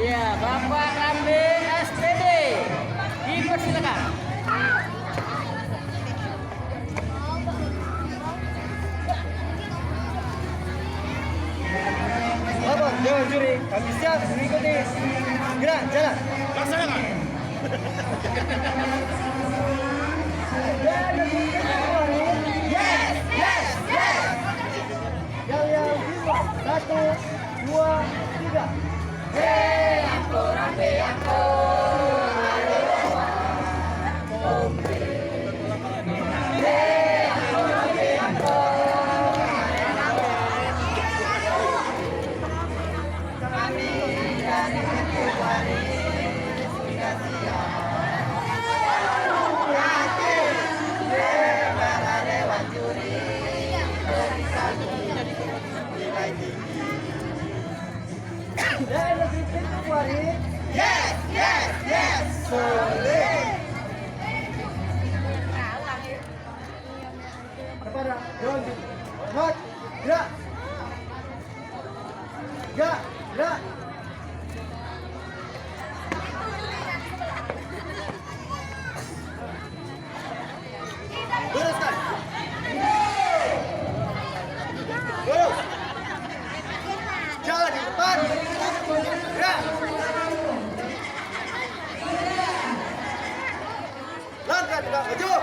Iya, Bapak Rambe SPD. Dipersilakan. Bapak, Dewan Juri, kami siap mengikuti gerak jalan. Laksanakan. Yes, yes, yes. Yang lima, 1, 2, 3. Hey, aku Rambe aku. Dan negeri Pintuari. Yes, yes, yes. Soleh. Kepada Dewan Juri. Mat, gerak. Gerak, gerak. Luruskan. Lurus. Jalan di depan. Gerak. Langkah tegak maju.